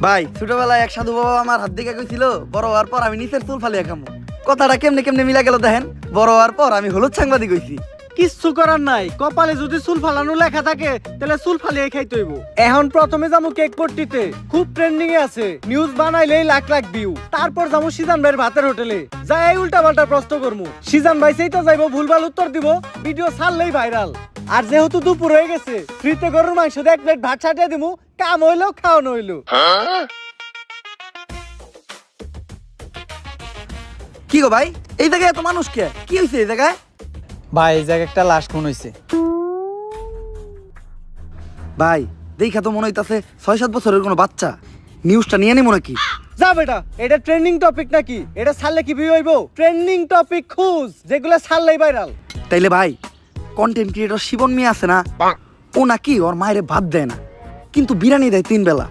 ভাই ছোটবেলায় এক সাধু বাবা আমার হাত দিকে কইছিল বড় হওয়ার পর আমি নিচের চুল ফালিয়ে খামু। কথাটা কেমনে কেমনে মিলা গেল দেখেন। বড় হওয়ার পর আমি হলুদ সাংবাদিক হইছি। কিচ্ছু করার নাই, কপালে যদি চুল ফালানো লেখা থাকে তাহলে চুল ফালিয়ে খাইতে হইব। এখন প্রথমে যাবো কেক পট্টিতে, খুব ট্রেন্ডিং এ আছে, নিউজ বানাইলেই লাখ লাখ ভিউ। তারপর যাবো সিজান ভাইয়ের ভাতের হোটেলে, যাই এই উল্টা পাল্টা প্রশ্ন করবো, সিজান ভাই সেইটা যাইবো ভুলভাল উত্তর দিব, ভিডিও ছাড়লেই ভাইরাল। আর যেহেতু দুপুর হয়ে গেছে, ফ্রিতে গরুর মাংস দিয়ে 1 প্লেট ভাত ছাটিয়ে দিমু, কাম হইলো খাওয়ানো হইলো। কি গো ভাই, এই জায়গায় এত মানুষ কে? কি হইছে এই জায়গায়? ভাই এই জায়গায় একটা লাশ খুন হয়েছে। ভাই দেখা তো মনে হইতাছে 6-7 বছরের কোনো বাচ্চা। নিউজটা নিয়ে নিমো নাকি? যা বেটা, এটা ট্রেন্ডিং টপিক নাকি? এটা ছাড়লে কি ভিউ হইব? ট্রেন্ডিং টপিক খুঁজ, যেগুলো ছাড়লেই ভাইরাল। তাইলে ভাই কন্টেন্ট ক্রিয়েটর শিবন মিয়া আছে না, ও নাকি ওর মায়ের ভাত দেয় না, কিন্তু বিরিয়ানি দেয় 3 বেলা।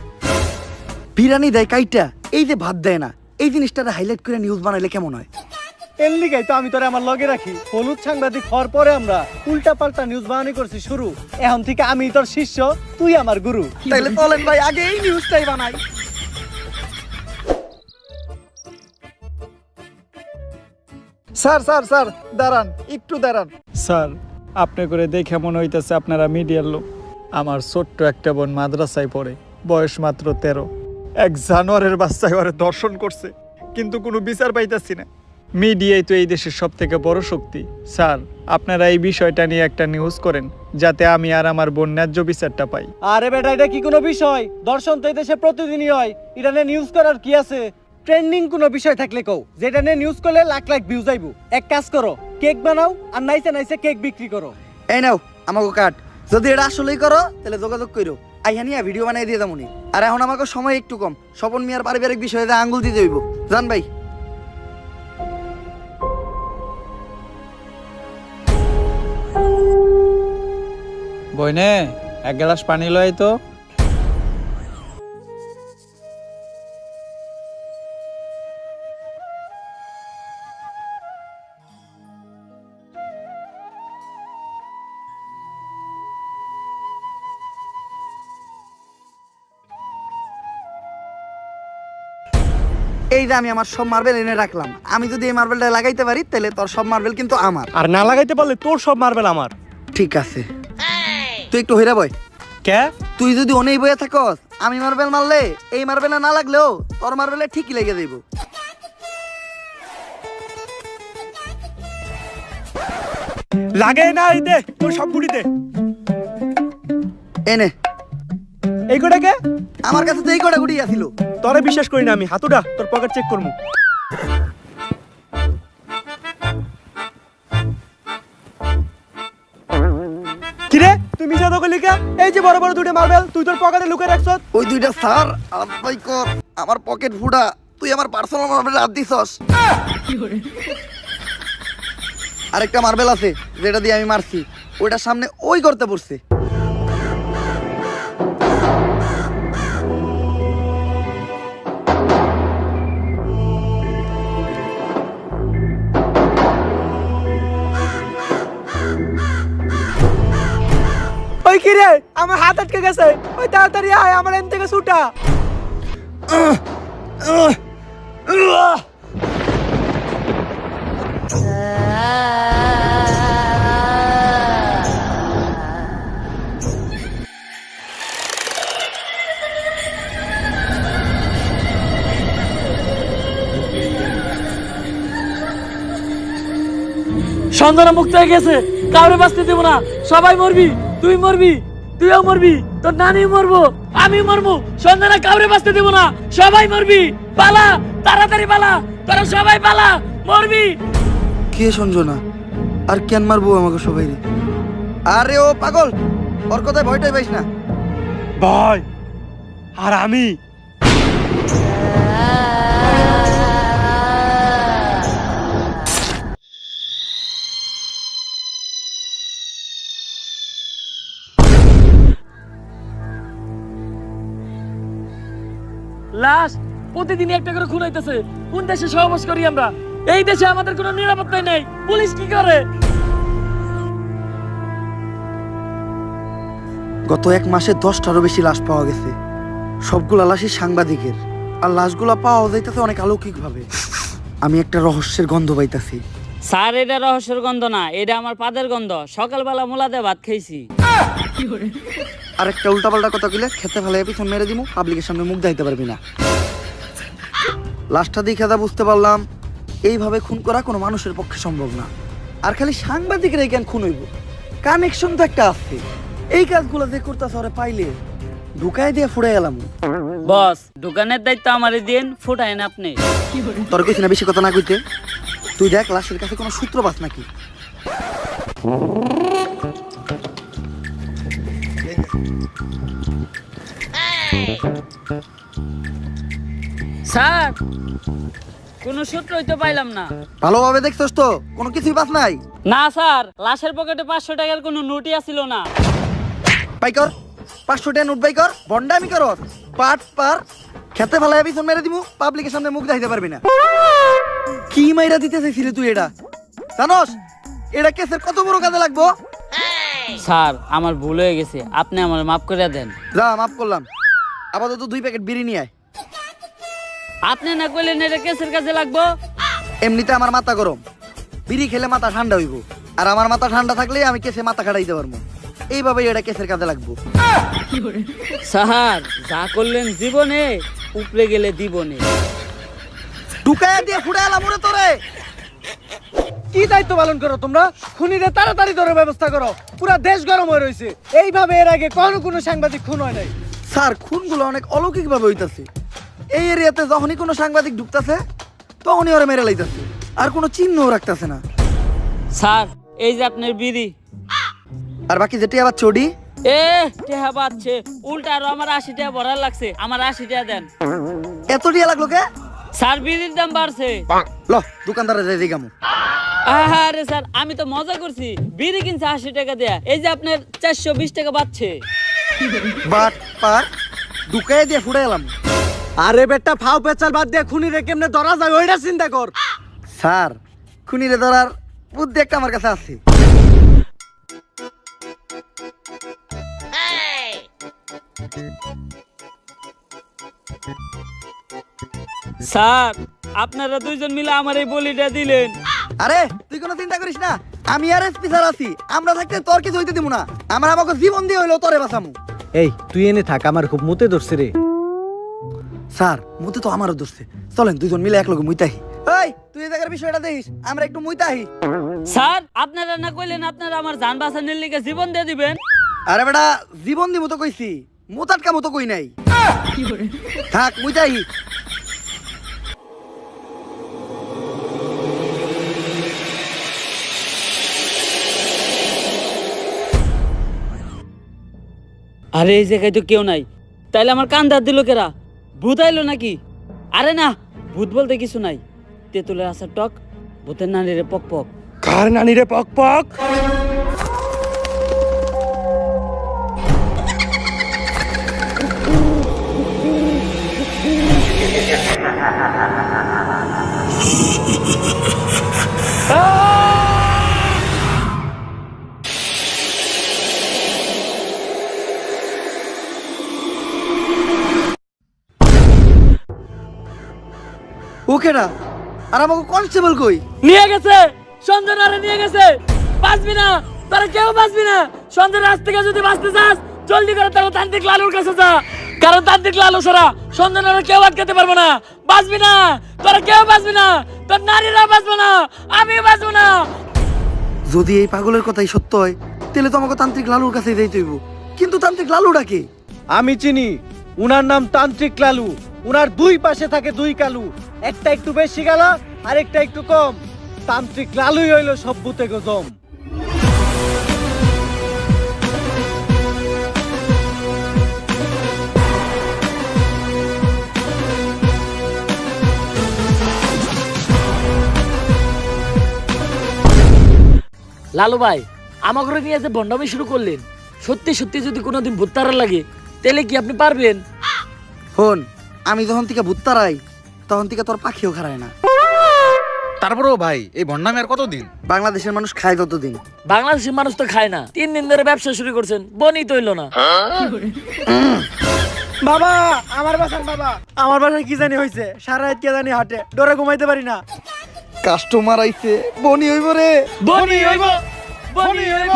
বিরিয়ানি দেয় কাইটা, এই যে ভাত দেয় না, এই জিনিসটারে হাইলাইট করে নিউজ বানাইলে কেমন হয়? এর লিগাই তো আমি তোরে আমার লগে রাখি। হলুদ সাংবাদিক হওয়ার পরে আমরা উল্টা পাল্টা নিউজ বানানি করছি শুরু। এখন থেকে আমি তোর শিষ্য, তুই আমার গুরু। তাইলে চলেন ভাই আগে এই নিউজটাই বানাই। স্যার স্যার স্যার দাঁড়ান, একটু দাঁড়ান। স্যার, আপনি করে দেখে মনে হইতেছে আপনারা মিডিয়ার লোক। আমার ছোট্ট একটা বোন মাদ্রাসায় পড়ে, বয়স মাত্র 13। এক জানোয়ারের বাচ্চায় ওরে দর্শন করছে, কিন্তু কোনো বিচার পাইতাছি না। মিডিয়াই তো এই দেশের সব থেকে বড় শক্তি। স্যার, আপনারা এই বিষয়টা নিয়ে একটা নিউজ করেন, যাতে আমি আর আমার বোন ন্যায্য বিচারটা পাই। আরে বেটা, এটা কি কোনো বিষয়? দর্শন তো এই দেশে প্রতিদিনই হয়, এটা নিয়ে নিউজ করার কি আছে? ট্রেন্ডিং কোনো বিষয় থাকলে কও, যেটা নিয়ে নিউজ করলে লাখ লাখ ভিউজ আইবো। এক কাজ করো, কেক বানাও আর নাইসে নাইসে কেক বিক্রি করো। এই নাও আমাকে কাট। যদি এটা আসলেই করো তাহলে যোগাযোগ করো, আইহা নিয়ে ভিডিও বানাই দিয়ে যাবনি। আর এখন আমাকে সময় একটু কম, স্বপন মিয়ার পারিবারিক বিষয়ে আঙ্গুল দিতে হইব। জান ভাই। বইনে এক গ্লাস পানি লয় তো। এই যে আমি আমার সব মার্বেল এনে রাখলাম, আমি যদি এই মার্বেলটা লাগাইতে পারি তাহলে তোর সব মার্বেল কিন্তু আমার। আর না লাগাইতে পারলে তোর সব মার্বেল আমার। ঠিক আছে, তুই একটু হইরা বয়। কে? তুই যদি অনেই বইয়া থাকস, আমি মার্বেল মারলে এই মার্বেলে না লাগলেও তোর মার্বেলে ঠিকই লেগে যাইব। লাগে না, এই দে তোর সব গুড়ি দে। এনে এই গোটাকে আমার কাছে তো এই কটা গুটি আছিল। তোরে বিশ্বাস করি না আমি। হাতুড়া, তোর পকেট চেক করমু। কিরে তুই মিছা তো কইলি কে? এই যে বড় বড় দুটো মার্বেল তুই তোর পকেটে লুকিয়ে রাখছস। ওই দুইটা স্যার আলাই কর, আমার পকেট ফুটা। তুই আমার পার্সোনাল মার্বেল হাত দিছস। আরেকটা মার্বেল আছে যেটা দিয়ে আমি মারছি, ওইটার সামনে ওই করতে পড়ছে। ওই কিরে, আমার হাত আটকে গেছে। ওই তাড়াতাড়ি আয়, আমার এন থেকে ছুটা। সঞ্জনা মুক্ত হয়ে গেছে, কাউরে বাঁচতে দেবো না। সবাই মরবি, তুই মরবি, তুইও মরবি, তোর নানি মরবো, আমি মরবো। সঞ্জনা কাউরে বাঁচতে দেবো না, সবাই মরবি। পালা, তাড়াতাড়ি পালা, তোরা সবাই পালা, মরবি। কে সঞ্জনা? আর কেন মারবো আমাকে সবাই? আরে ও পাগল, ওর কথায় ভয়টাই পাইস না। ভাই আর আমি লাশ প্রতিদিনই একটা করে খুন হইতেছে। কোন দেশে সহবাস করি আমরা? এই দেশে আমাদের কোনো নিরাপত্তাই নেই। পুলিশ কি করে? গত 1 মাসে 10টারও বেশি লাশ পাওয়া গেছে। সবগুলা লাশই সাংবাদিকের, আর লাশগুলা পাওয়া যাইতেছে অনেক অলৌকিক ভাবে। আমি একটা রহস্যের গন্ধ পাইতাছি। স্যার এটা রহস্যের গন্ধ না, এটা আমার পাদের গন্ধ। সকালবেলা মুলাতে ভাত খাইছি। আর একটা উল্টাপাল্টা কথা কইলে খেতে ফেলে পিছন মেরে দিমু, পাবলিকের সামনে মুখ দেখাইতে পারবি না। লাশটা দেখে যা বুঝতে পারলাম, এইভাবে খুন করা কোনো মানুষের পক্ষে সম্ভব না। আর খালি সাংবাদিকের এই জ্ঞান খুন হইব, কানেকশন তো একটা আছে। এই কাজগুলো যে করতেছে ওরে পাইলে ঢুকাই দিয়ে ফুড়ে গেলাম। বস, দোকানের দায়িত্ব আমারে দিন, ফুটাইন আপনি। তোর কইছি না বেশি কথা না কইতে। তুই দেখ লাশের কাছে কোনো সূত্র পাস নাকি। স্যার, কোনো সূত্রই তো পাইলাম না। ভালোভাবে দেখছস তো? কোনো কিছুই পাস নাই? না স্যার, লাশের পকেটে 500 টাকার কোনো নোটই আসিল না। পাই কর 500 টাকা নোট পাই কর, বন্ডামি কর। পাট পার খেতে ফেলায় পিছন মেরে দিমু, পাবলিকের সামনে মুখ দেখাইতে পারবি না। কি মাইরা দিতে চাইছিলি তুই এটা? জানোস এটা কেসের কত বড় কাজে লাগবো? স্যার, আমার ভুল হয়ে গেছে, আপনি আমার মাফ করে দেন। যা, মাফ করলাম। আপাতত 2 প্যাকেট বিড়ি নিয়ে আয়। আপনি না কইলেন এটা কেসের কাজে লাগবো। এমনিতে আমার মাথা গরম, বিড়ি খেলে মাথা ঠান্ডা হইব। আর আমার মাথা ঠান্ডা থাকলে আমি কেসে মাথা খাটাইতে পারবো। এইভাবেই এটা কেসের কাজে লাগবো। স্যার, যা করলেন জীবনে, উপরে গেলে দিবনে। ঢুকাইয়া দিয়ে ফুড়ে এলাম ওরে তোরে। কি দায়িত্ব পালন করো তোমরা? খুনিদের তাড়াতাড়ি ধরে ব্যবস্থা করো, পুরা দেশ গরম হয়ে রয়েছে। এইভাবে এর আগে কোনো সাংবাদিক খুন হয় নাই। স্যার, খুনগুলো অনেক অলৌকিক ভাবে হইতাছে। এই এরিয়াতে যখনই কোনো সাংবাদিক ঢুকতাছে তখনই ওরা মেরে লাইতাছে, আর কোনো চিহ্নও রাখতাছে না। স্যার, এই যে আপনার বিড়ি। আর বাকি যেটি আবার চডি টেহা পাচ্ছে উল্টা, আরো আমার 80 টাকা ভরার লাগছে। আমার 80 টাকা দেন। এত টিয়া লাগলো কে? স্যার, বিড়ির দাম বাড়ছে। ল দোকানদারে যাই দিগামু। আরে স্যার, আমি তো মজা করছি। বিড়ি কিনছে 80 টাকা দেয়া, এই যে আপনার 420 টাকা বাড়ছে। বাট পার ঢুকাইয়া দিয়ে ফুড়ে এলাম। আরে বেটা, ফাও পেচাল বাদ দিয়ে খুনিরে কেমনে ধরা যায় ওইটা চিন্তা কর। স্যার, খুনিরে ধরার বুদ্ধি একটা আমার কাছে আছে। স্যার, আপনারা দুইজন মিলে আমার এই বলিটা দিলেন। আরে তুই কোনো চিন্তা করিস না, আমি আর এসপি স্যার আছি। আমরা থাকতে তোর কিছু হইতে দিব না। আমরা আমাকে জীবন দিয়ে হইলো তোরে বাঁচামু। এই তুই এনে থাক, আমার খুব মুতে ধরছে রে। স্যার, মুতে তো আমারও ধরছে। চলেন দুজন মিলে একলগে মুইতাহি। এই তুই এই জায়গার বিষয়টা দেখিস, আমরা একটু মুইতাহি। স্যার, আপনারা না কইলেন আপনারা আমার জান বাঁচানোর লিগে জীবন দিয়ে দিবেন? আরে বেটা, জীবন দিমু তো কইছি, মুতাটকা মতো কই নাই। থাক মুইতাহি। আরে এই জায়গায় তো কেউ নাই, তাইলে আমার কান ধার দিল কেরা? ভূত আইলো নাকি? আরে না, ভূত বলতে কিছু নাই। তেঁতুলের আসার টক, ভূতের নানিরে পক পক। কার নানি রে পক পক? ওকেরা আর আমাকে কনস্টেবল কই? নিয়ে গেছে, সঞ্জনারে নিয়ে গেছে। বাঁচবি না, তারা কেউ বাঁচবি না। সঞ্জনার রাত থেকে যদি বাঁচতে চাস, জলদি করে তারা তান্ত্রিক লালুর কাছে যা। কারণ তান্ত্রিক লালু ছাড়া সঞ্জনারে কেউ আটকাতে পারবো না। বাঁচবি না, তোরা কেউ বাঁচবি না, তোর নারীরা বাঁচবো না, আমি বাঁচবো না। যদি এই পাগলের কথাই সত্য হয়, তাহলে তো আমাকে তান্ত্রিক লালুর কাছে যাইতে হইব। কিন্তু তান্ত্রিক লালুটা কে? আমি চিনি, উনার নাম তান্ত্রিক লালু। উনার দুই পাশে থাকে 2 কালু, একটা একটু বেশি গালা আর একটা একটু কম। তান্ত্রিক লালুই হইল সব ভূতে গজম। লালু ভাই, আমার ঘরে নিয়ে যে বন্ডামি শুরু করলেন, সত্যি সত্যি যদি কোনোদিন ভূত তারা লাগে, তাহলে কি আপনি পারবেন? হন, আমি যখন থেকে ভুত্তারাই তখন থেকে তোর পাখিও খারায় না। তারপরেও ভাই, এই ভন্ডামি আর কতদিন? বাংলাদেশের মানুষ খায় ততদিন। বাংলাদেশের মানুষ তো খায় না। 3 দিন ধরে ব্যবসা শুরু করছেন, বনি তৈল না। বাবা আমার বাসান বাবা, আমার বাসায় কি জানি হয়েছে, সারা রাত কে জানি হাটে, ডরে ঘুমাইতে পারি না। কাস্টমার আইছে, বনি হইব রে। বনি হইব, বনি হইব।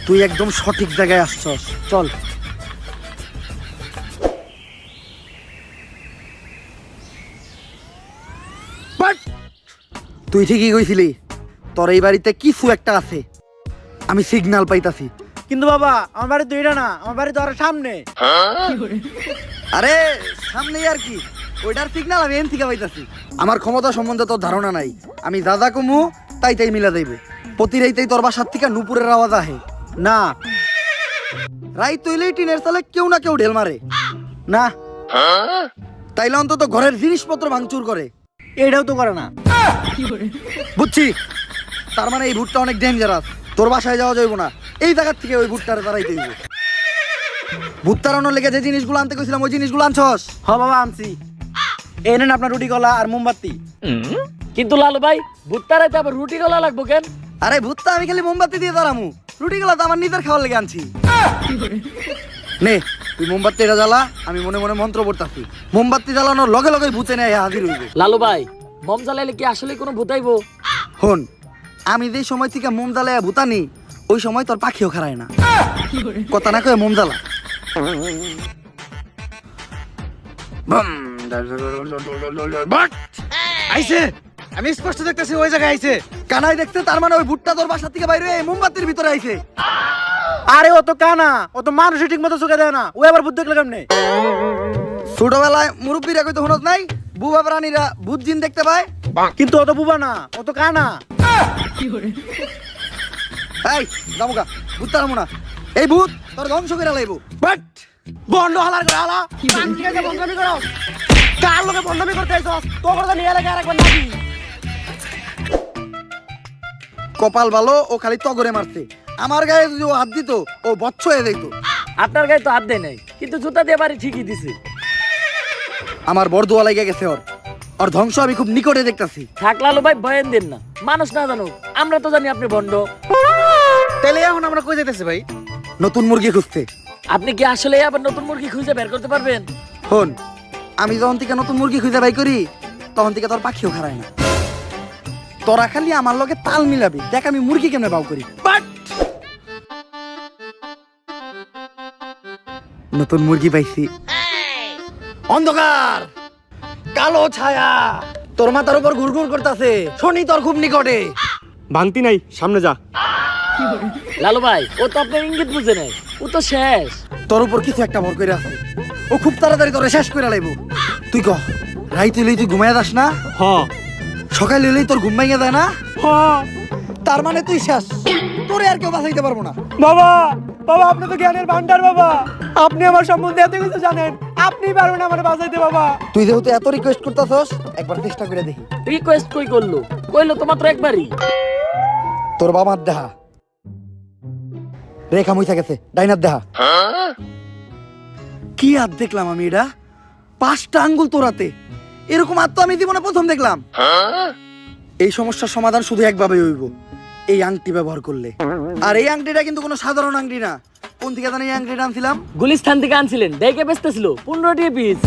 তুই একদম সঠিক জায়গায় আসছস, চল। বাট! তুই ঠিকই কইছিলি, তোর এই বাড়িতে কিছু একটা আছে, আমি সিগন্যাল পাইতাছি। কিন্তু বাবা আমার বাড়ি তো এটা না, আমার বাড়ি তো আরো সামনে। আরে সামনেই আর কি, ওইটার সিগন্যাল আমি এন থেকে পাইতাছি। আমার ক্ষমতা সম্বন্ধে তোর ধারণা নাই, আমি দাদা কমু তাই মিলা যাইবে। প্রতি রাইতেই তোর বাসার থেকে নুপুরের আওয়াজ আহে না রাইত তৈলেই টিনের সালে কেউ না কেউ ঢেল মারে না, তাইলে অন্তত ঘরের জিনিসপত্র ভাঙচুর করে। এটাও তো করে না। বুঝছি, তার মানে এই ভুট্টা অনেক ডেঞ্জারাস, তোর বাসায় যাওয়া যাইব না, এই জায়গার থেকে ওই ভুট্টারে তারাইতে হইব। ভূত তাড়ানোর লেগে যে জিনিসগুলো আনতে কইছিলাম ওই জিনিসগুলো আনছস? হ বাবা আনছি, এই নেন আপনার রুটি কলা আর মোমবাতি। কিন্তু লালু ভাই ভুট্টারাইতে আবার রুটি গলা লাগবো কেন? আরে ভূতটা আমি খালি মোমবাতি দিয়ে দাঁড়ামু, রুটিগুলো তো আমার নিজের খাওয়ার লেগে আনছি। নে তুই মোমবাতি এটা জ্বালা, আমি মনে মনে মন্ত্র পড়তাছি, মোমবাতি জ্বালানোর লগে লগে ভূতে নেয় হাজির হইবে। লালু ভাই মম জ্বালাইলে কি আসলে কোনো ভূতাইবো? হন, আমি যে সময় থেকে মোম জ্বালায় ভূতানি ওই সময় তোর পাখিও খারায় না, কথা না কয়ে মোম জ্বালা। আইছে, আমি স্পষ্ট দেখতেছি ওই জায়গায় আইছে। কানাই দেখছে, তার মানে ওই ভুট্টা তোর বাসা থেকে বাইরে মোমবাতির ভিতরে আইছে। আরে ও তো কানা, ও তো মানুষই ঠিক মতো চোখে দেয় না, ও আবার বুদ্ধ দেখলে কেমনে? ছোটবেলায় মুরব্বীরা কইতো হনত নাই, বুবা প্রাণীরা ভূত জিন দেখতে পায়, কিন্তু ও তো বুবা না, ও তো কানা। এই জামুকা ভূত তারামু না, এই ভূত তোর ধ্বংস করে লাইবো। বাট বন্ধ হালার করে হালা, কান ঠিক আছে বন্ধমি করো, কার লোকে বন্ধমি করতে আইছস? তো কথা নিয়ে লাগে আরেকবার নাকি? কপাল ভালো, ও খালি তগরে মারছে, আমার গায়ে যদি ও হাত দিত ও বচ্চ হয়ে যাইত। আপনার গায়ে তো হাত দেয় নাই, কিন্তু জুতা দিয়ে বাড়ি ঠিকই দিছে। আমার বড় দোয়া লাগে গেছে, ওর ধ্বংস আমি খুব নিকটে দেখতাছি। থাক লালু ভাই বয়ান দেন না, মানুষ না জানুক, আমরা তো জানি আপনি ভণ্ড। তাহলে এখন আমরা কই যাইতেছি ভাই? নতুন মুরগি খুঁজতে। আপনি কি আসলে আবার নতুন মুরগি খুঁজে বের করতে পারবেন? হন, আমি যখন থেকে নতুন মুরগি খুঁজে বাই করি তখন থেকে তোর পাখিও খারায় না, তোরা খালি আমার লগে তাল মিলাবি, দেখ আমি মুরগি কেমনে বাউ করি। বাট নতুন মুরগি পাইছি, অন্ধকার কালো ছায়া তোর মাথার উপর ঘুরঘুর করতেছে, শনি তোর খুব নিকটে। ভাঙতি নাই, সামনে যা। লালু ভাই ও তো আপনার ইঙ্গিত বুঝে নাই, ও তো শেষ। তোর উপর কিছু একটা ভর করে আছে, ও খুব তাড়াতাড়ি তোরে শেষ করে লাইব। তুই কহ রাইত হইলেই তুই ঘুমাইয়া যাস না, সকাল হইলেই তোর ঘুম ভাঙিয়া যায় না, তার মানে তুই শেষ, তোরে আর কেউ বাঁচাইতে পারবো না। বাবা বাবা আপনি তো জ্ঞানের ভান্ডার বাবা, আপনি আমার সম্বন্ধে এত কিছু জানেন, আপনি পারবেন আমার বাঁচাইতে বাবা। তুই যেহেতু এত রিকোয়েস্ট করতেছস একবার চেষ্টা করে দেখি। রিকোয়েস্ট কই করলো? কইলো তো মাত্র একবারই। তোর বাবার দেহা রেখা মুইছা গেছে, ডাইনার দেহা। কি হাত দেখলাম আমি, এটা 5টা আঙ্গুল তোরাতে, এরকম হাত তো আমি জীবনে প্রথম দেখলাম। এই সমস্যার সমাধান শুধু একভাবে হইব, এই আংটি ব্যবহার করলে। আর এই আংটিটা কিন্তু কোনো সাধারণ আংটি না, কোন থেকে জানি এই আংটিটা আনছিলাম? গুলিস্তান থেকে আনছিলেন, দেখে বেচতেছিল 15 টাকা পিস।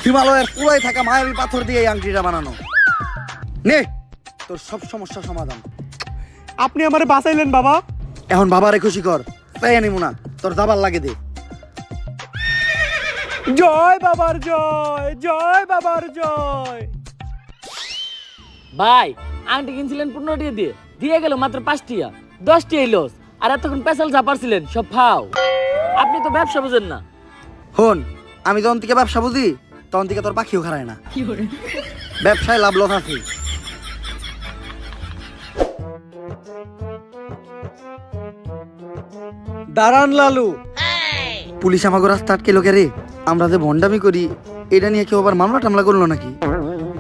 হিমালয়ের পুরাই থাকা মায়াবী পাথর দিয়ে এই আংটিটা বানানো। নে তোর সব সমস্যার সমাধান। আপনি আমারে বাঁচাইলেন বাবা। এখন বাবারে খুশি কর, তাই আনিমু না, তোর দাবার লাগে দে। জয় বাবার জয়, জয় বাবার জয়। ভাই আংটি কিনছিলেন 15 টাকা দিয়ে, দিয়ে গেল মাত্র 5 টাকা, 10 টাকাই লস। আর এতক্ষণ পেশাল চাপারছিলেন সব ফাও। আপনি তো ব্যবসা বুঝেন না। হন, আমি যখন থেকে ব্যবসা বুঝি তখন থেকে তোর পাখিও খারায় না, ব্যবসায় লাভ লস আছে। দাঁড়ান লালু। পুলিশ আমাকে রাস্তা আটকে লোকে রে, আমরা যে ভন্ডামি করি এটা নিয়ে কেউ আবার মামলা টামলা করলো নাকি?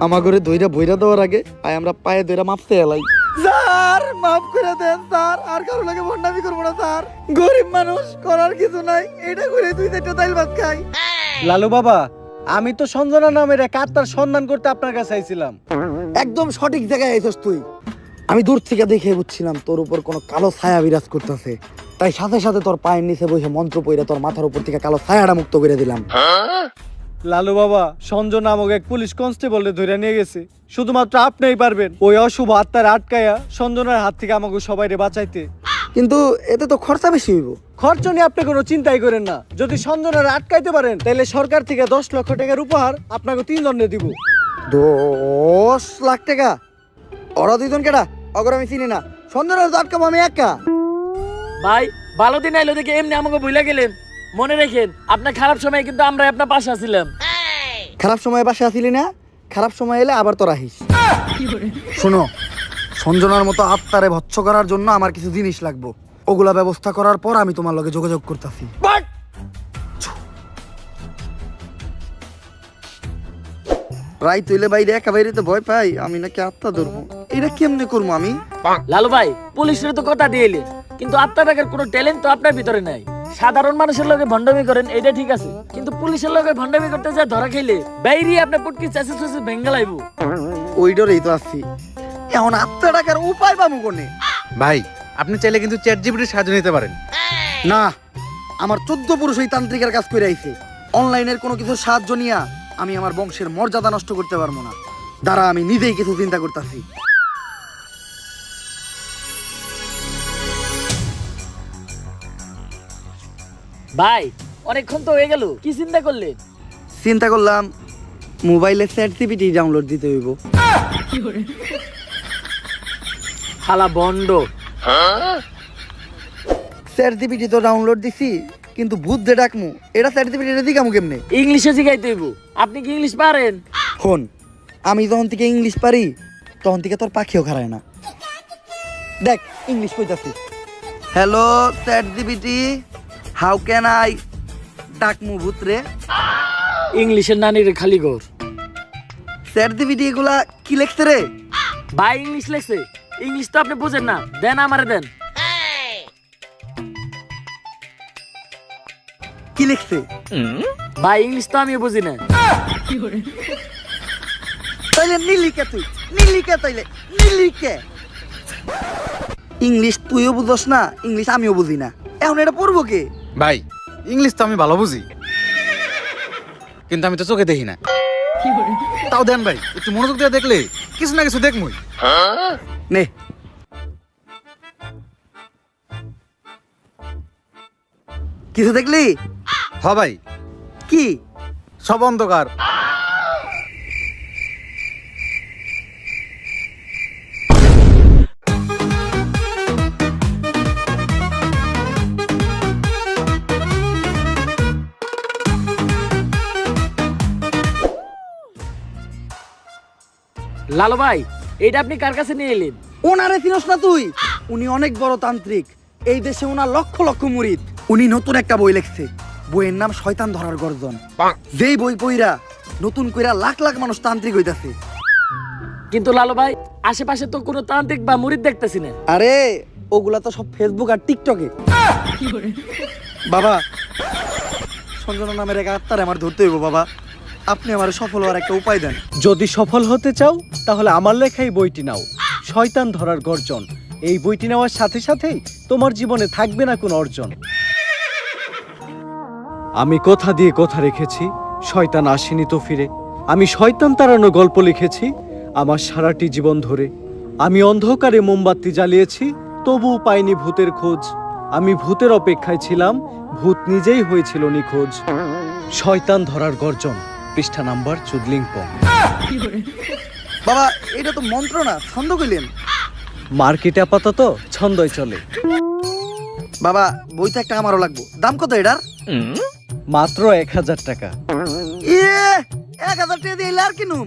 আমার ঘরে দইরা বইরা দেওয়ার আগে আয় আমরা পায়ে দইরা মাপতে এলাই। স্যার মাফ করে দেন স্যার, আর কারো লাগে ভন্ডামি করবো না স্যার, গরিব মানুষ, করার কিছু নাই, এটা করে 2-4টা তাইল ভাত খাই। লালু বাবা আমি তো সঞ্জনা নামের এক আত্মার সন্ধান করতে আপনার কাছে আইছিলাম। একদম সঠিক জায়গায় আইছস তুই। আমি দূর থেকে দেখে বুঝছিলাম তোর উপর কোনো কালো ছায়া বিরাজ করতেছে, তাই সাথে সাথে তোর পায়ের নিচে বসে মন্ত্র পইরা তোর মাথার উপর থেকে কালো ছায়াটা মুক্ত করে দিলাম। লালু বাবা, সঞ্জয় নামক এক পুলিশ কনস্টেবলকে ধরে নিয়ে গেছে। শুধুমাত্র আপনিই পারবেন ওই অশুভ আত্মার আটকায়া সঞ্জনের হাত থেকে আমাকে সবাইরে বাঁচাইতে। কিন্তু এতে তো খরচা বেশি হইব। খরচ নিয়ে আপনি কোনো চিন্তাই করেন না। যদি সঞ্জনের আটকাইতে পারেন তাহলে সরকার থেকে 10 লক্ষ টাকার উপহার আপনাকে 3 জনে দিব। 10 লাখ টাকা? ওরা দুইজন কেডা? অগর আমি চিনি না। সন্ধ্যা আটকাবো আমি একা? ভাই ভালো দিন আইলো দেখে এমনি আমাকে ভুলে গেলেন। মনে রেখেন আপনার খারাপ সময় কিন্তু আমরা আপনার পাশে আছিলাম। খারাপ সময় বাসে আসিলি না? খারাপ সময় এলে আবার তোর আহিস। শোনো, সঞ্জনার মতো আত্মারে ভৎস করার জন্য আমার কিছু জিনিস লাগবে। ওগুলা ব্যবস্থা করার পর আমি তোমার লগে যোগাযোগ করতেছি। রাই তৈলে বাইরে একা বাইরে তো ভয় পাই। আমি নাকি আত্মা ধরবো, এটা কেমনে করবো আমি? লালু ভাই পুলিশের তো কথা দিয়ে এলেন, কিন্তু আত্মা টাকার কোনো ট্যালেন্ট তো আপনার ভিতরে নাই। সাধারণ মানুষের লগে ভণ্ডামি করেন এটা ঠিক আছে, কিন্তু পুলিশের লগে ভণ্ডামি করতে যা ধরা খাইলে বাইরে আপনার পুটকি চাষে চাষে ভেঙ্গা লাইব। ওই ডরেই তো আসছি। এখন আত্মা টাকার উপায় পাবো কোনে? ভাই আপনি চাইলে কিন্তু চ্যাট জিপিটির সাহায্য নিতে পারেন। না, আমার 14 পুরুষ ওই তান্ত্রিকের কাজ করে আইছে। অনলাইনের কোনো কিছু সাহায্য নিয়া আমি আমার বংশের মর্যাদা নষ্ট করতে পারবো না। দাঁড়া, আমি নিজেই কিছু চিন্তা করতেছি। ভাই অনেকক্ষণ তো হয়ে গেল, কি চিন্তা করলেন? চিন্তা করলাম মোবাইলে চ্যাট জিপিটি ডাউনলোড দিতে হইব। হালা বন্ড। চ্যাট জিপিটি তো ডাউনলোড দিছি, কিন্তু ভূত দে ডাকমু, এটা চ্যাট জিপিটি দিকামু কেমনে? ইংলিশে শিখাইতে হইব। আপনি কি ইংলিশ পারেন? ফোন, আমি যখন থেকে ইংলিশ পারি তখন থেকে তোর পাখিও খারায় না। দেখ ইংলিশ কইতাছি। Hello chat GPT, how can I ডাকমু ভূত রে? ইংলিশের নানির খালি ঘর। চ্যাট জিপিটি এগুলা কি লেখছে রে? ভাই ইংলিশ লেখছে। ইংলিশ তো আপনি বুঝেন না, দেন আমারে দেন। কি লিখছে? ভাই ইংলিশ তো আমি বুঝি না। তাইলে নীলিকে, তুই নীলিকে, তাইলে নীলিকে। ইংলিশ তুইও বুঝস না, ইংলিশ আমিও বুঝি না, এখন এটা পড়বো কে? ভাই ইংলিশ তো আমি ভালো বুঝি, কিন্তু আমি তো চোখে দেখি না। তাও দেন ভাই, একটু মনোযোগ দিয়ে দেখলে কিছু না কিছু দেখমই। নে, কিছু দেখলি? হ ভাই, কি? সব অন্ধকার। লালু ভাই এটা আপনি কার কাছে নিয়ে এলেন? ওনারে চিনস না তুই? উনি অনেক বড় তান্ত্রিক। এই দেশে ওনার লক্ষ লক্ষ মুরিদ। উনি নতুন একটা বই লিখছে, বইয়ের নাম শয়তান ধরার গর্জন। যেই বই পইরা নতুন কইরা লাখ লাখ মানুষ তান্ত্রিক হইতাছে। কিন্তু লালু ভাই আশেপাশে তো কোনো তান্ত্রিক বা মুরিদ দেখতেছি না। আরে ওগুলা তো সব ফেসবুক আর টিকটকে। বাবা, সঞ্জনা নামের এক আত্মারে আমার ধরতে হইব। বাবা, আপনি আমার সফল হওয়ার একটা উপায় দেন। যদি সফল হতে চাও তাহলে আমার লেখা এই বইটি নাও, শয়তান ধরার গর্জন। এই বইটি নেওয়ার সাথে সাথেই তোমার জীবনে থাকবে না কোনো অর্জন। আমি কথা দিয়ে কথা রেখেছি, শয়তান আসেনি তো ফিরে। আমি শয়তান তাড়ানো গল্প লিখেছি আমার সারাটি জীবন ধরে। আমি অন্ধকারে মোমবাতি জ্বালিয়েছি, তবুও পাইনি ভূতের খোঁজ। আমি ভূতের অপেক্ষায় ছিলাম, ভূত নিজেই হয়েছিল নিখোঁজ। শয়তান ধরার গর্জন, পৃষ্ঠা নাম্বার চুদলিংপং। বাবা, এটা তো মন্ত্র না, ছন্দ কইলেন। মার্কেটে আপাতত ছন্দই চলে। বাবা, বইটা একটা আমারও লাগবো। দাম কত এটার? মাত্র 1000 টাকা। ইয়ে, 1000 টাকা দিয়ে আর কিনুম?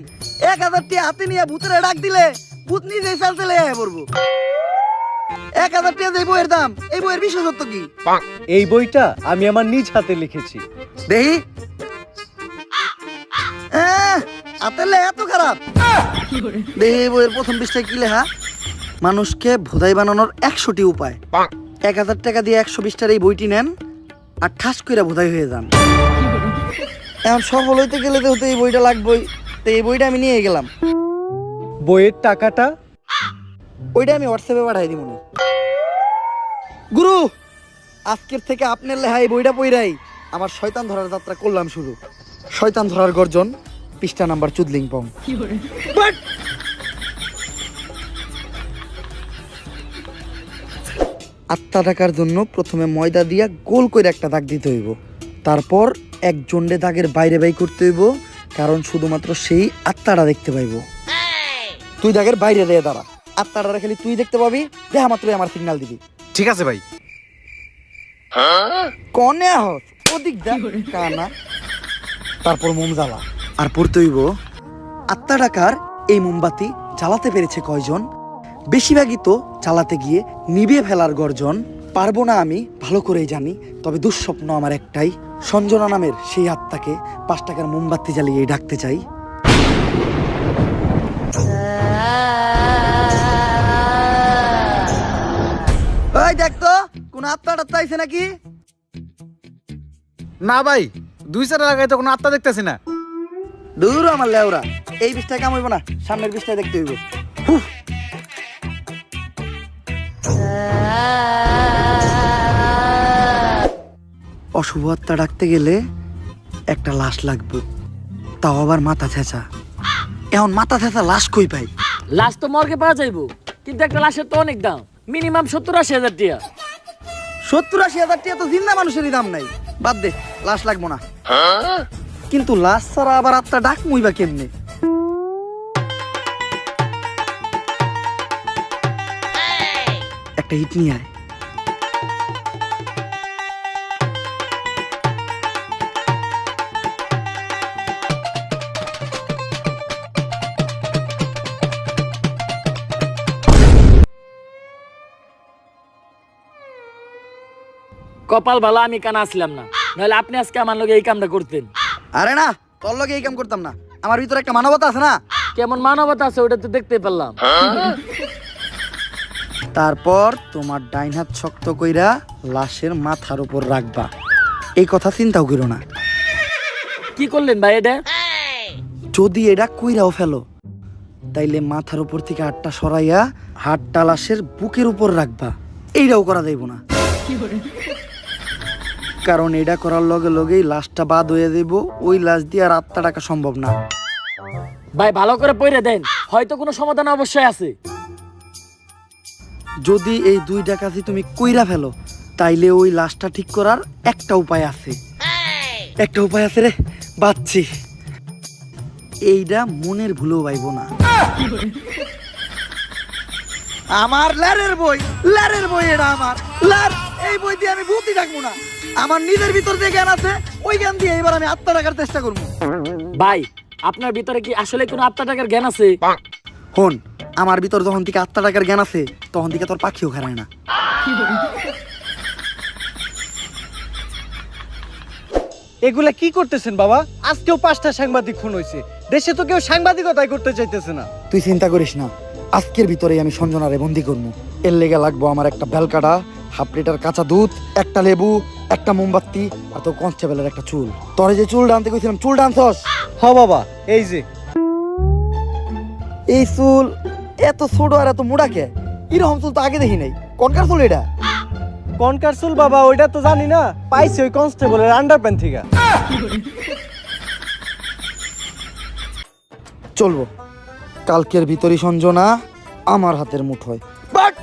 1000 টাকা হাতে নিয়ে ভূতের ডাক দিলে ভূত নিজেই চাল চলে আয় পড়বো। 1000 টাকা দিয়ে বইয়ের দাম, এই বইয়ের বিশেষত্ব কি? এই বইটা আমি আমার নিজ হাতে লিখেছি। দেহি হাতের লেখা এত খারাপ? দেহি এই বইয়ের প্রথম পৃষ্ঠায় কি লেখা? মানুষকে ভোদাই বানানোর 100টি উপায়। 1000 টাকা দিয়ে 120টার এই বইটি নেন আর ঠাস কইরা ভোদাই হয়ে যান। এখন সফল হইতে গেলে তো এই বইটা লাগবেই। তো এই বইটা আমি নিয়ে গেলাম। বইয়ের টাকাটা? ওইটা আমি হোয়াটসঅ্যাপে পাঠাই দিব। গুরু, আজকের থেকে আপনার লেহাই বইটা পইরাই আমার শয়তান ধরার যাত্রা করলাম শুরু। শয়তান ধরার গর্জন, পৃষ্ঠা নাম্বার চুদলিং পং। আত্মা ডাকার জন্য প্রথমে ময়দা দিয়া গোল করে একটা দাগ দিতে হইব, তারপর এক জন্ডে দাগের বাইরে বাই করতে হইব, কারণ শুধুমাত্র সেই আত্মাটা দেখতে পাইব। তুই দাগের বাইরে দিয়ে দাঁড়া, আত্মাটা খালি তুই দেখতে পাবি, দেখা মাত্রই আমার সিগন্যাল দিবি। ঠিক আছে ভাই। কনে আহত ওদিক দা কানা। তারপর মোম জ্বালা আর পড়তে হইব আত্মা ডাকার এই মোমবাতি জ্বালাতে পেরেছে কয়জন, বেশিরভাগই তো চালাতে গিয়ে নিভিয়ে ফেলার গর্জন। পারবো না আমি ভালো করেই জানি, তবে দুঃস্বপ্ন আমার একটাই, সঞ্জনা নামের সেই আত্মাকে 5 টাকার মোমবাতি জ্বালিয়ে ডাকতে চাই। ওই দেখ তো কোন আত্মাটা আইছে নাকি? না ভাই, 2 লাগাই তো কোনো আত্মা দেখতেছি না। দূর আমার লেওরা, এই বিষটা কাম হইব না, সামনের বিষটা দেখতে হইব। হুফ। অশুভ আত্মা ডাকতে গেলে একটা লাশ লাগবে, তাও আবার মাথা ছেঁচা। এখন মাথা ছেঁচা লাশ কই পাই? লাশ তো মর্গে পাওয়া যাইবো, কিন্তু একটা লাশের তো অনেক দাম, মিনিমাম 70-80 হাজার টাকা। 70-80 হাজার টাকা তো জিন্দা মানুষেরই দাম নাই, বাদ দে, লাশ লাগবো না। কিন্তু লাশ ছাড়া আবার আত্মা ডাক মুইবা কেমনে? একটা হিট নিয়ে আয়। কপাল ভালো আমি কানা আসলাম না, নাহলে আপনি আজকে আমার লগে এই কামটা করতেন। আরে না, তোর লগে এই কাম করতাম না, আমার ভিতরে একটা মানবতা আছে না। কেমন মানবতা আছে ওটা তো দেখতে পারলাম। তারপর তোমার ডাইন হাত শক্ত কইরা লাশের মাথার উপর রাখবা, এই কথা চিন্তাও করো না। কি করলেন ভাই এটা? যদি এটা কইরাও ফেলো, তাইলে মাথার উপর থেকে হাতটা সরাইয়া হাতটা লাশের বুকের উপর রাখবা, এইটাও করা যাইব না, কারণ এটা করার লগে লগেই লাশটা বাদ হয়ে যাইব, ওই লাশ দিয়ে আর আত্মা ডাকা সম্ভব না। ভাই ভালো করে পড়ে দেন, হয়তো কোনো সমাধান অবশ্যই আছে। যদি এই 2 ডাকাতি তুমি কইরা ফেলো, তাইলে ওই লাশটা ঠিক করার একটা উপায় আছে। একটা উপায় আছে রে, বাচ্চি, এইটা মনের ভুলেও পাইব না। আমার লারের বই, লারের বই, এটা আমার লার। এই বই দিয়ে আমি ভূতই ডাকবো না, আমার নিজের ভিতর যে জ্ঞান আছে ওই জ্ঞান দিয়ে এবার আমি আত্মা ডাকার চেষ্টা করবো। ভাই আপনার ভিতরে কি আসলে কোনো আত্মা টাকার জ্ঞান আছে? হন, আমার ভিতর যখন থেকে আত্মা ডাকার জ্ঞান আছে, তখন থেকে তোর পাখিও খারায় না। এগুলা কি করতেছেন বাবা? আজকেও 5টা সাংবাদিক খুন হয়েছে, দেশে তো কেউ সাংবাদিকতাই করতে চাইতেছে না। তুই চিন্তা করিস না, আজকের ভিতরেই আমি সঞ্জনারে বন্দি করবো। এর লেগে লাগবো আমার একটা বেলকাটা, 1/2 লিটার কাঁচা দুধ, একটা লেবু, একটা মোমবাতি, আর তো কনস্টেবলের একটা চুল। তোরে যে চুল ডানতে কইছিলাম, চুল ডানছস? হ বাবা, এই যে এই চুল এত ছোট আর এত মোটা কে? এরকম চুল তো আগে দেখি নাই, কনকার চুল এটা? কনকার চুল বাবা, ওইটা তো জানি না, পাইছি ওই কনস্টেবলের আন্ডারপ্যান্ট থেকে। চলবো, কালকের ভিতরই সঞ্জনা আমার হাতের মুঠোয়। বাট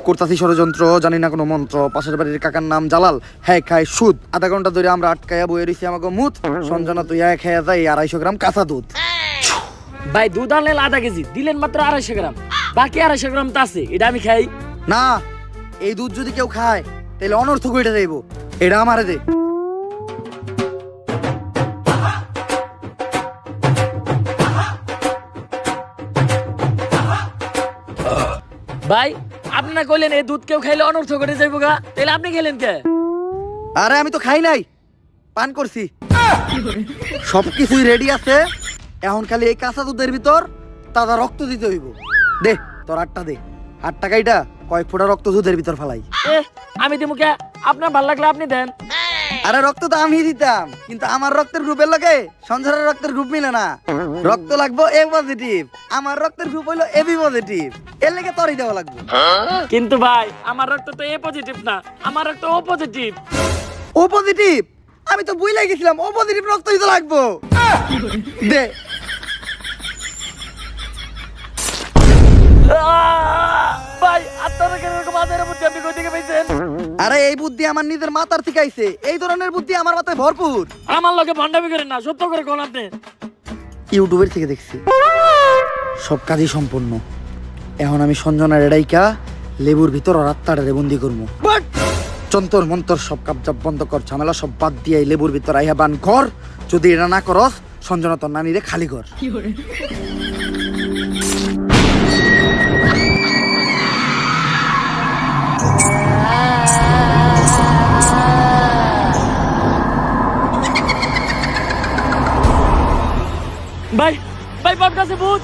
করতাছি ষড়যন্ত্র, জানি না কোনো মন্ত্র, পাশের বাড়ির কাকার নাম জালাল, হ্যাঁ খায় সুদ। আধা ঘন্টা ধরে আমরা আটকায়া বয়ে রইছি আমাকে মুত। সঞ্জনা তুই এক খেয়ে যাই 250 গ্রাম কাঁচা দুধ। ভাই দুধ আনলেন 1/2 কেজি, দিলেন মাত্র 250 গ্রাম, বাকি 250 গ্রাম তো আছে, এটা আমি খাই না। এই দুধ যদি কেউ খায় তাহলে অনর্থক হইটা যাইব, এটা আমারে দে। ভাই আপনি না কইলেন এই দুধ কেউ খাইলে অনর্থ করে যাইব গা, তাহলে আপনি খেলেন কে? আরে আমি তো খাই নাই, পান করছি। সবকিছুই রেডি আছে, এখন খালি এই কাঁচা দুধের ভিতর তাজা রক্ত দিতে হইব। দে তোর 8টা দে, 8 টাকাইটা কয়েক ফোঁটা রক্ত দুধের ভিতর ফেলাই। আমি দিমু কে? আপনার ভাল লাগলে আপনি দেন। আরে রক্ত তো আমি দিতাম, কিন্তু আমার রক্তের গ্রুপের লগে সঞ্জনার রক্তের গ্রুপ মিলে না। রক্ত লাগবো এ পজিটিভ, আমার রক্তের গ্রুপ হইলো এবি পজিটিভ, এর লেগে তরই দেওয়া লাগবে। কিন্তু ভাই আমার রক্ত তো এ পজিটিভ না, আমার রক্ত ও পজিটিভ। ও পজিটিভ? আমি তো বুঝলাই গেছিলাম ও পজিটিভ রক্তই তো লাগবো। দে। ভাই আপনারা কেন এরকম আদারের বুদ্ধি আপনি কই থেকে পাইছেন? আরে এই বুদ্ধি আমার নিজের মাথার থেকে আইছে, এই ধরনের বুদ্ধি আমার মাথায় ভরপুর। আমার লগে ভন্ডামি করেন না, সত্য করে কোন আপনি। ইউটিউবের থেকে দেখছি, সব কাজই সম্পূর্ণ। এখন আমি সঞ্জনার এড়াইকা লেবুর ভিতর আর আত্মাটারে বন্দি করবো। যন্তর মন্তর সব কাপজাপ বন্ধ কর, ঝামেলা সব বাদ দিয়ে এই লেবুর ভিতর আইহা বান কর। যদি এটা না করস, সঞ্জনা তোর নানিরে খালি কর। ভাই ভাই বাপ কাছে ভূত।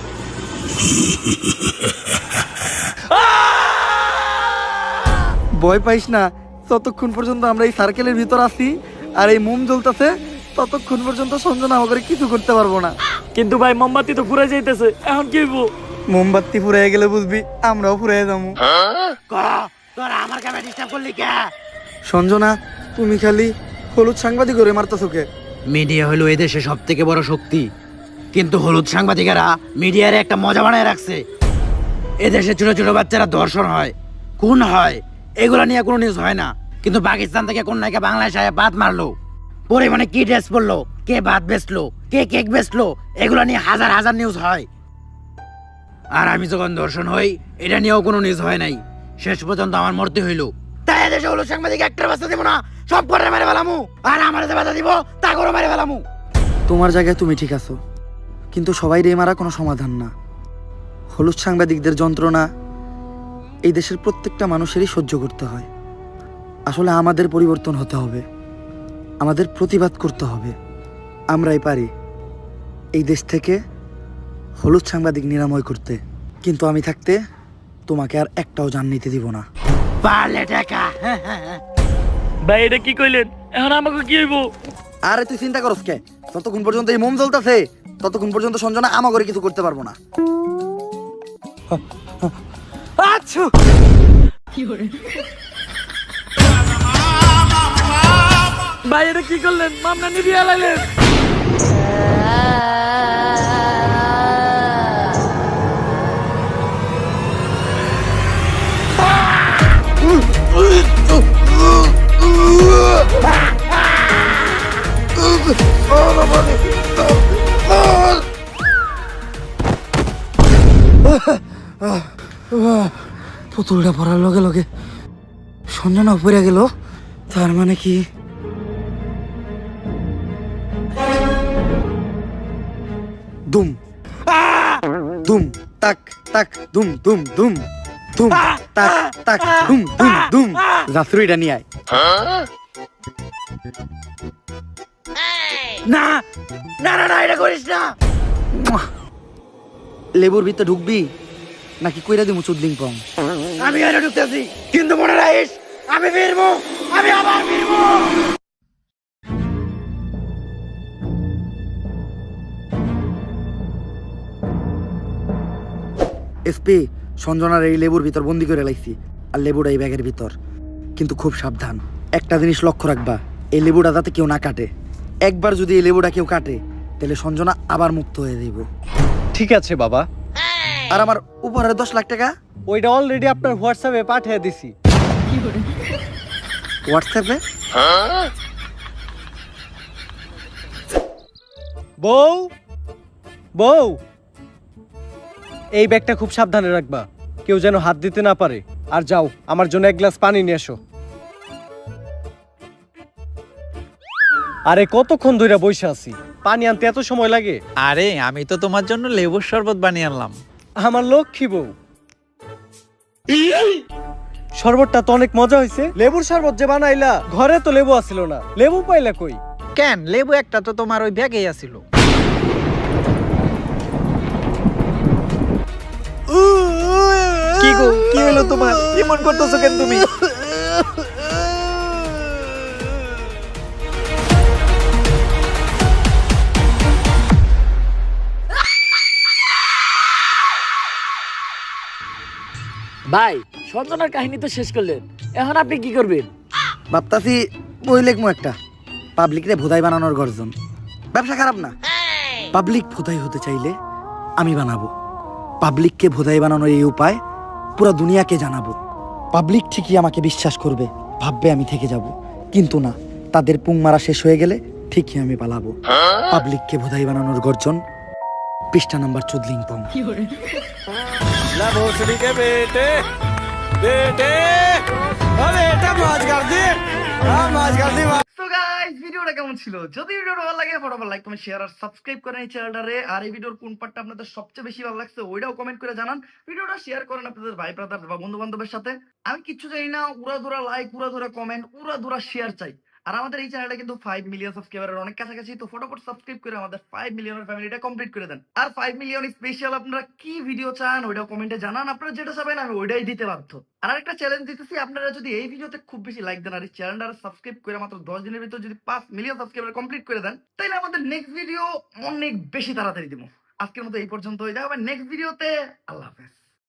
ভয় পাইস না, ততক্ষণ পর্যন্ত আমরা এই সার্কেলের ভিতর আছি আর এই মোম জ্বলতেছে, ততক্ষণ পর্যন্ত সঞ্জনা আমাকে কিছু করতে পারবো না। কিন্তু ভাই মোমবাতি তো ঘুরে যাইতেছে, এখন কি হইব? মোমবাতি ফুরাই গেলে বুঝবি আমরাও ফুরাই যাবো। সঞ্জনা, তুমি খালি হলুদ সাংবাদিক করে মারতেছো কে? মিডিয়া হলো এদেশে সব থেকে বড় শক্তি, কিন্তু হলুদ সাংবাদিকেরা মিডিয়ার একটা মজা বানায় রাখছে। এদেশে ছোট ছোট বাচ্চারা ধর্ষণ হয়, খুন হয়, এগুলা নিয়ে কোনো নিউজ হয় না। কিন্তু পাকিস্তান থেকে কোন নায়িকা বাংলাদেশে আয়া ভাত মারলো, পরিমাণে কি ড্রেস পরলো, কে ভাত বেচলো, কে কেক বেচলো, এগুলা নিয়ে হাজার হাজার নিউজ হয়। আর আমি যখন ধর্ষণ হই, এটা নিয়েও কোনো নিউজ হয় নাই। শেষ পর্যন্ত আমার মরতে হইলো। তাই এদেশে হলুদ সাংবাদিক একটার বাচ্চা দিব না, সব করে মেরে ফেলামু। আর আমার যে বাধা দিব তা করে মেরে ফেলামু। তোমার জায়গায় তুমি ঠিক আছো, কিন্তু সবাই রে মারা কোনো সমাধান না। হলুদ সাংবাদিকদের যন্ত্রণা এই দেশের প্রত্যেকটা মানুষেরই সহ্য করতে হয়। আসলে আমাদের পরিবর্তন হতে হবে, আমাদের প্রতিবাদ করতে হবে। আমরাই পারি এই দেশ থেকে হলুদ সাংবাদিক নিরাময় করতে, কিন্তু আমি থাকতে তোমাকে আর একটাও জান নিতে দিব না। পারলে টাকা। ভাই এটা কি কইলেন? এখন আমাকে কি হইব? আরে তুই চিন্তা করস কে? যতক্ষণ পর্যন্ত এই মোম জ্বলতেছে ততক্ষণ পর্যন্ত সঞ্জনা আমাকে কিছু করতে পারবো না। আচ্ছা ভাই এটা কি করলেন? মামলা নিবিয়ে লাইলেন। পুতুলটা পড়ার লগে লগে সঞ্জনা পড়ে গেল, তার মানে কি দুম দুম তাক তাক দুম দুম দুম দুম তাক তাক দুম দুম দুম। জাফরুইটা নিয়ে আয়। না না না না, এটা করিস না। লেবুর ভিতরে ঢুকবি নাকি কইরা দিমু চুদলিং পং? আমি এনে ঢুকতেছি, কিন্তু মনে রাখিস আমি ফিরবো, আমি আবার ফিরবো। এসপি, সঞ্জনার এই লেবুর ভিতর বন্দি করে লাইছি, আর লেবুটা এই ব্যাগের ভিতর। কিন্তু খুব সাবধান, একটা জিনিস লক্ষ্য রাখবা, এই লেবুটা যাতে কেউ না কাটে। একবার যদি এই লেবুটা কেউ কাটে তাহলে সঞ্জনা আবার মুক্ত হয়ে যাইব। ঠিক আছে বাবা। আর আমার উপহারের 10 লাখ টাকা ওইটা অলরেডি আপনার হোয়াটসঅ্যাপে পাঠিয়ে দিছি। হোয়াটসঅ্যাপে? বউ বউ, এই ব্যাগটা খুব সাবধানে রাখবা, কেউ যেন হাত দিতে না পারে। আর যাও, আমার জন্য এক গ্লাস পানি নিয়ে এসো। আরে কতক্ষণ ধরে বসে আছি, পানি আনতে এত সময় লাগে? আরে আমি তো তোমার জন্য লেবুর শরবত বানিয়ে আনলাম। আমার লক্ষ্মী বউ, শরবতটা তো অনেক মজা হয়েছে। লেবুর শরবত যে বানাইলা, ঘরে তো লেবু আসিল না, লেবু পাইলা কই? কেন, লেবু একটা তো তোমার ওই ব্যাগেই আছিল। কি গো, কি হলো তোমার? এমন করতেছো কেন তুমি? ভাই সঞ্জনার কাহিনী তো শেষ করলেন, এখন আপনি কি করবেন? ভাবতাছি বই লেখমু একটা, পাবলিকরে ভোদাই বানানোর গর্জন। ব্যবসা খারাপ না, পাবলিক ভোদাই হতে চাইলে আমি বানাবো। পাবলিককে ভোদাই বানানোর এই উপায় পুরো দুনিয়াকে জানাবো। পাবলিক ঠিকই আমাকে বিশ্বাস করবে, ভাববে আমি থেকে যাব, কিন্তু না, তাদের পুং মারা শেষ হয়ে গেলে ঠিকই আমি পালাবো। পাবলিককে ভোদাই বানানোর গর্জন, পৃষ্ঠা নাম্বার 14 ভিডিওটা কেমন ছিল? যদি ভিডিওটা ভালো লাগে ফটাফট লাইক কমেন্ট শেয়ার আর সাবস্ক্রাইব করেন এই চ্যানেলটারে। আর এই ভিডিওর কোন পার্টটা আপনাদের সবচেয়ে বেশি ভালো লাগছে ওইটাও কমেন্ট করে জানান। ভিডিওটা শেয়ার করেন আপনাদের ভাই ব্রাদার বা বন্ধু বান্ধবের সাথে। আমি কিচ্ছু চাই না, উড়াধুরা লাইক, উড়াধুরা কমেন্ট, উড়াধুরা শেয়ার চাই। আর আমাদের এই চ্যানেলটা কিন্তু 5 মিলিয়ন সাবস্ক্রাইবারের অনেক কাছাকাছি, তো ফটাফট সাবস্ক্রাইব করে আমাদের 5 মিলিয়নের ফ্যামিলিটা কমপ্লিট করে দেন। আর 5 মিলিয়ন স্পেশাল আপনারা কি ভিডিও চান ওইটাও কমেন্টে জানান। আপনারা যেটা চাবেন আমি ওইটাই দিতে বাধ্য। আর একটা চ্যালেঞ্জ দিতেছি, আপনারা যদি এই ভিডিওতে খুব বেশি লাইক দেন আর এই চ্যানেলটা সাবস্ক্রাইব করে মাত্র 10 দিনের ভিতর যদি 5 মিলিয়ন সাবস্ক্রাইবার কমপ্লিট করে দেন, তাহলে আমাদের নেক্সট ভিডিও অনেক বেশি তাড়াতাড়ি দিব। আজকের মতো এই পর্যন্ত, দেখা হবে নেক্সট ভিডিওতে। আল্লাহ হাফেজ।